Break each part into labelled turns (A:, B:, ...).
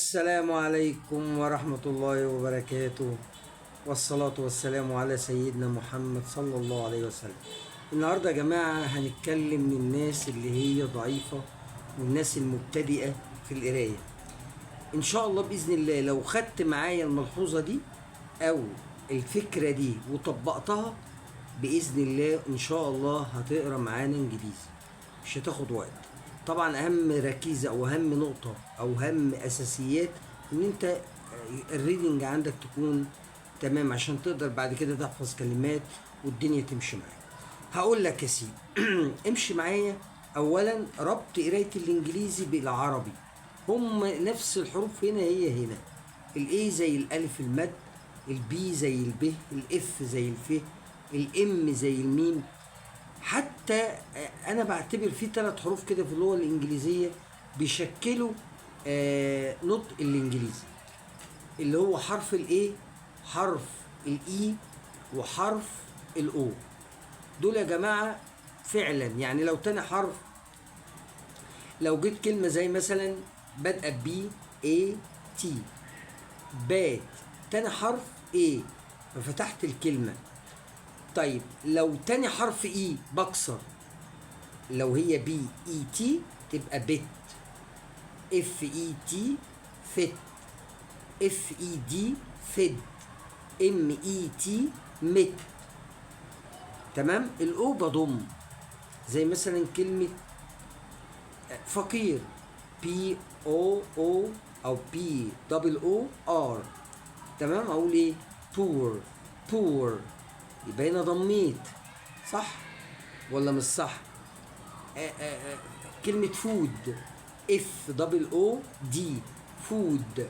A: السلام عليكم ورحمة الله وبركاته، والصلاة والسلام على سيدنا محمد صلى الله عليه وسلم. النهاردة يا جماعة هنتكلم من الناس اللي هي ضعيفة والناس المبتدئة في القراية. إن شاء الله بإذن الله لو خدت معايا الملحوظة دي أو الفكرة دي وطبقتها بإذن الله إن شاء الله هتقرأ معانا إنجليزي، مش هتاخد وقت. طبعا اهم ركيزه او اهم نقطه او اهم اساسيات ان انت الريدنج عندك تكون تمام عشان تقدر بعد كده تحفظ كلمات والدنيا تمشي معاك. هقول لك يا سيدي امشي معايا. اولا ربط قرايه الانجليزي بالعربي، هم نفس الحروف هنا الاي زي الالف المد، البي زي الب، الاف زي الف، الام زي الميم. حتى انا بعتبر في 3 حروف كده في اللغه الانجليزيه بيشكلوا نطق الانجليزي، اللي هو حرف الاي، حرف الاي، وحرف الاو. دول يا جماعه فعلا يعني لو تاني حرف، لو جيت كلمه زي مثلا بادئه بي اي تي، بات، تاني حرف اي ففتحت الكلمه. طيب لو تاني حرف اي بكسر، لو هي بي اي تي تبقى بت، اف اي تي فت، اف اي دي فد، ام اي تي مت. تمام. الاو بضم، زي مثلا كلمة فقير، بي او او بي دبل او ار. تمام. اقول ايه؟ بور، بور، يبقى هنا ضميت. صح ولا مش صح؟ كلمة فود، اف دبل او دي، فود.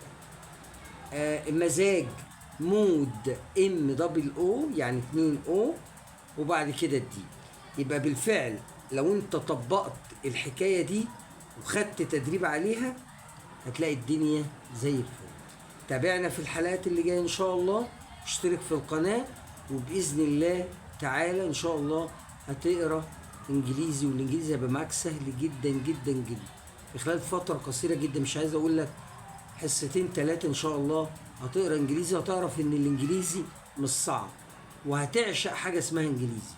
A: مزاج، مود، ام دبل او يعني 2 او وبعد كده الدي. يبقى بالفعل لو انت طبقت الحكاية دي وخدت تدريب عليها هتلاقي الدنيا زي الفل. تابعنا في الحلقات اللي جاية ان شاء الله، اشترك في القناة، وبإذن الله تعالى ان شاء الله هتقرا انجليزي، والانجليزي هيبقى معاك سهل جدا جدا جدا في خلال فترة قصيرة جدا. مش عايز اقول لك حصتين 3 ان شاء الله هتقرا انجليزي، هتعرف ان الانجليزي مش صعب، وهتعشق حاجة اسمها انجليزي،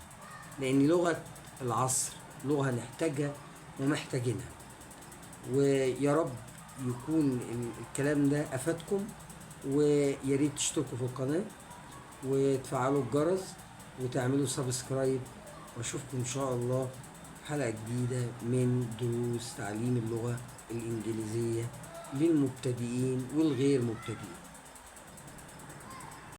A: لان لغة العصر لغة نحتاجها ومحتاجينها. ويا رب يكون الكلام ده افادكم، ويا ريت تشتركوا في القناة وتفعلوا الجرس وتعملوا سبسكرايب، واشوفكم ان شاء الله في حلقة جديدة من دروس تعليم اللغة الانجليزية للمبتدئين والغير مبتدئين.